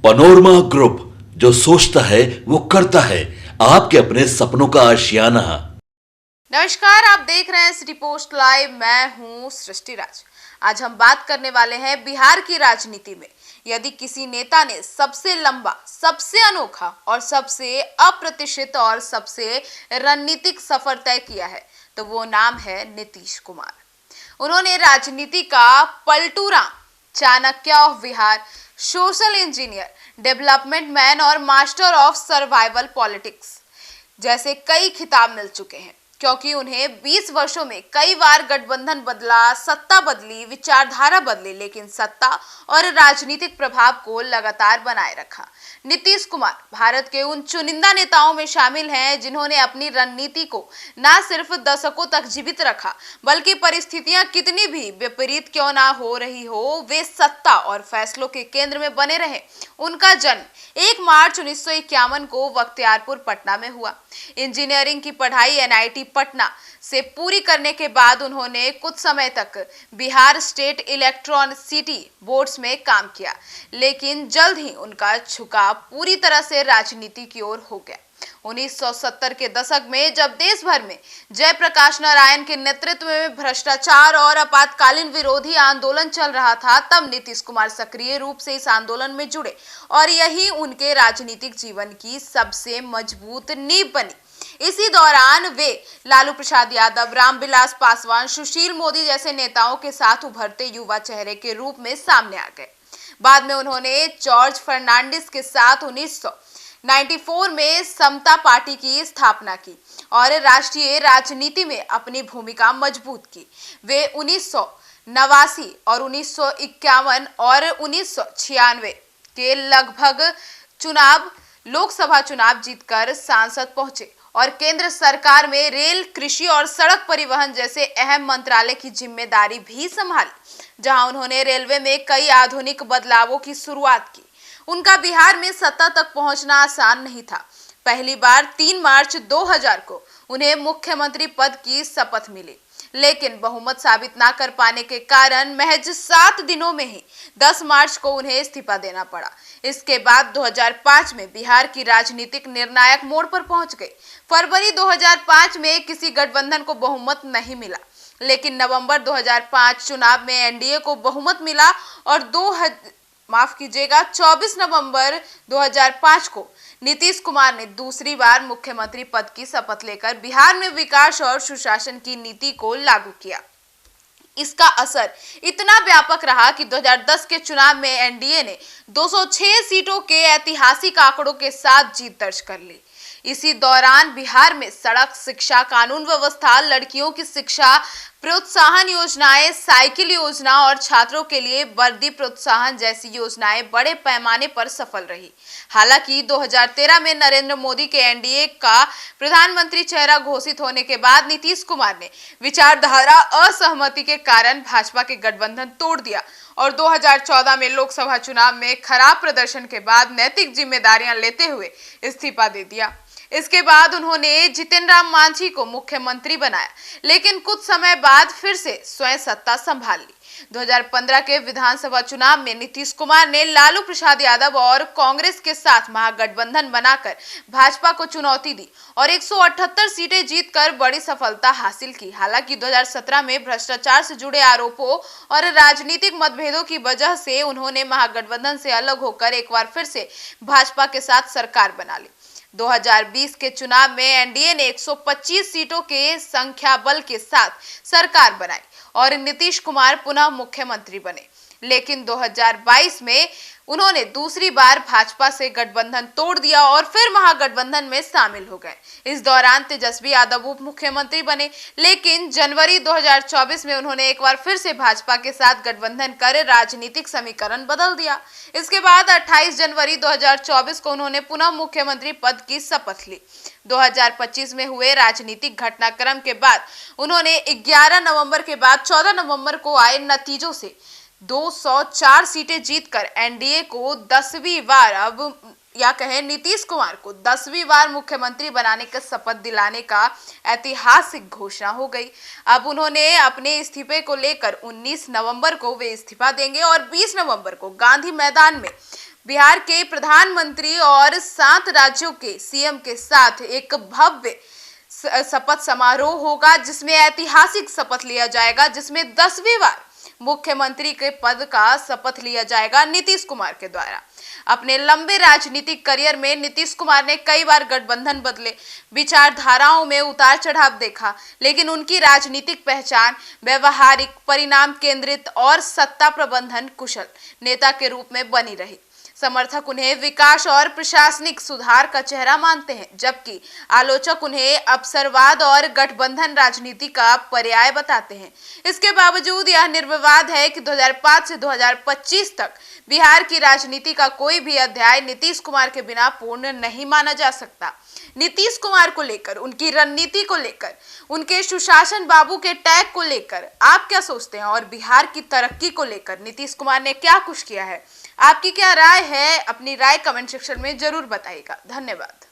Panorama group, जो सोचता है वो करता है। आपके अपने सपनों का आशियाना। नमस्कार, आप देख रहे हैं सिटी पोस्ट लाइव। मैं हूं सृष्टि राज। आज हम बात करने वाले हैं बिहार की राजनीति में यदि किसी नेता ने सबसे लंबा, सबसे अनोखा और सबसे अप्रत्याशित और सबसे रणनीतिक सफर तय किया है तो वो नाम है नीतीश कुमार। उन्होंने राजनीति का Palturam, Chanakya of Bihar, social engineer, development man और मास्टर ऑफ सर्वाइवल पॉलिटिक्स जैसे कई खिताब मिल चुके हैं, क्योंकि उन्हें 20 वर्षों में कई बार गठबंधन बदला, सत्ता बदली, विचारधारा बदली, लेकिन सत्ता और राजनीतिक प्रभाव को लगातार बनाए रखा। नीतीश कुमार भारत के उन चुनिंदा नेताओं में शामिल हैं जिन्होंने अपनी रणनीति को न सिर्फ दशकों तक जीवित रखा, बल्कि परिस्थितियां कितनी भी विपरीत क्यों ना हो रही हो, वे सत्ता और फैसलों के केंद्र में बने रहे। उनका जन्म 1 मार्च 1951 को बख्तियारपुर, पटना में हुआ। इंजीनियरिंग की पढ़ाई एनआईटी पटना से पूरी करने के बाद उन्होंने कुछ समय तक बिहार स्टेट इलेक्ट्रॉनिसिटी बोर्ड्स में काम किया, लेकिन जल्द ही उनका झुकाव पूरी तरह से राजनीति की ओर हो गया। 1970 के दशक में जब देश भर में जयप्रकाश नारायण के नेतृत्व में भ्रष्टाचार और आपातकालीन विरोधी आंदोलन चल रहा था, तब नीतीश कुमार सक्रिय रूप से इस आंदोलन में जुड़े और यही उनके राजनीतिक जीवन की सबसे मजबूत नींव बनी। इसी दौरान वे लालू प्रसाद यादव, रामविलास पासवान, सुशील मोदी जैसे नेताओं के साथ उभरते युवा चेहरे के रूप में सामने आ गए। बाद में उन्होंने जॉर्ज फर्नांडिस के साथ 1994 में समता पार्टी की स्थापना की और राष्ट्रीय राजनीति में अपनी भूमिका मजबूत की। वे 1989 और 1951 और 1996 के लगभग लोकसभा चुनाव जीतकर सांसद पहुंचे और केंद्र सरकार में रेल, कृषि और सड़क परिवहन जैसे अहम मंत्रालय की जिम्मेदारी भी संभाली, जहां उन्होंने रेलवे में कई आधुनिक बदलावों की शुरुआत की। उनका बिहार में सत्ता तक पहुंचना आसान नहीं था। पहली बार 3 मार्च 2000 को उन्हें मुख्यमंत्री पद की शपथ मिली, लेकिन बहुमत साबित ना कर पाने के कारण महज 7 दिनों में ही 10 मार्च को उन्हें इस्तीफा देना पड़ा। इसके बाद 2005 में बिहार की राजनीतिक निर्णायक मोड़ पर पहुंच गई। फरवरी 2005 में किसी गठबंधन को बहुमत नहीं मिला, लेकिन नवंबर 2005 चुनाव में एनडीए को बहुमत मिला और 24 नवंबर 2005 को नीतीश कुमार ने दूसरी बार मुख्यमंत्री पद की शपथ लेकर बिहार में विकास और सुशासन की नीति को लागू किया। इसका असर इतना व्यापक रहा कि 2010 के चुनाव में एनडीए ने 206 सीटों के ऐतिहासिक आंकड़ों के साथ जीत दर्ज कर ली। इसी दौरान बिहार में सड़क, शिक्षा, कानून व्यवस्था, लड़कियों की शिक्षा प्रोत्साहन योजनाएं, साइकिल योजना और छात्रों के लिए वर्दी प्रोत्साहन जैसी योजनाएं बड़े पैमाने पर सफल रही। हालांकि 2013 में नरेंद्र मोदी के एनडीए का प्रधानमंत्री चेहरा घोषित होने के बाद नीतीश कुमार ने विचारधारा असहमति के कारण भाजपा के गठबंधन तोड़ दिया और 2014 में लोकसभा चुनाव में खराब प्रदर्शन के बाद नैतिक जिम्मेदारियां लेते हुए इस्तीफा दे दिया। इसके बाद उन्होंने जितिन राम मांझी को मुख्यमंत्री बनाया, लेकिन कुछ समय बाद फिर से स्वयं सत्ता संभाल ली। 2015 के विधानसभा चुनाव में नीतीश कुमार ने लालू प्रसाद यादव और कांग्रेस के साथ महागठबंधन बनाकर भाजपा को चुनौती दी और 178 सीटें जीतकर बड़ी सफलता हासिल की। हालांकि 2017 में भ्रष्टाचार से जुड़े आरोपों और राजनीतिक मतभेदों की वजह से उन्होंने महागठबंधन से अलग होकर एक बार फिर से भाजपा के साथ सरकार बना ली। 2020 के चुनाव में एनडीए ने 125 सीटों के संख्या बल के साथ सरकार बनाई और नीतीश कुमार पुनः मुख्यमंत्री बने, लेकिन 2022 में उन्होंने दूसरी बार भाजपा से गठबंधन तोड़ दिया और फिर महागठबंधन में शामिल हो गए। इस दौरान तेजस्वी यादव उप मुख्यमंत्री बने, लेकिन जनवरी 2024 में उन्होंने एक बार फिर से भाजपा के साथ गठबंधन कर राजनीतिक समीकरण बदल दिया। इसके बाद 28 जनवरी 2024 को उन्होंने पुनः मुख्यमंत्री पद की शपथ ली। 2025 में हुए राजनीतिक घटनाक्रम के बाद उन्होंने 11 नवंबर के बाद 14 नवंबर को आए नतीजों से 204 सीटें जीतकर एनडीए को 10वीं बार नीतीश कुमार को 10वीं बार मुख्यमंत्री बनाने का शपथ दिलाने का ऐतिहासिक घोषणा हो गई। अब उन्होंने अपने इस्तीफे को लेकर 19 नवंबर को वे इस्तीफा देंगे और 20 नवंबर को गांधी मैदान में बिहार के प्रधानमंत्री और 7 राज्यों के सीएम के साथ एक भव्य शपथ समारोह होगा, जिसमें ऐतिहासिक शपथ लिया जाएगा, जिसमें 10वीं बार मुख्यमंत्री के पद का शपथ लिया जाएगा नीतीश कुमार के द्वारा। अपने लंबे राजनीतिक करियर में नीतीश कुमार ने कई बार गठबंधन बदले, विचारधाराओं में उतार चढ़ाव देखा, लेकिन उनकी राजनीतिक पहचान व्यवहारिक, परिणाम केंद्रित और सत्ता प्रबंधन कुशल नेता के रूप में बनी रही। समर्थक उन्हें विकास और प्रशासनिक सुधार का चेहरा मानते हैं, जबकि आलोचक उन्हें अवसरवाद और गठबंधन राजनीति का पर्याय बताते हैं। इसके बावजूद यह निर्विवाद है कि 2005 से 2025 तक बिहार की राजनीति का कोई भी अध्याय नीतीश कुमार के बिना पूर्ण नहीं माना जा सकता। नीतीश कुमार को लेकर, उनकी रणनीति को लेकर, उनके सुशासन बाबू के टैग को लेकर आप क्या सोचते हैं, और बिहार की तरक्की को लेकर नीतीश कुमार ने क्या कुछ किया है? आपकी क्या राय है? अपनी राय कमेंट सेक्शन में जरूर बताइएगा। धन्यवाद।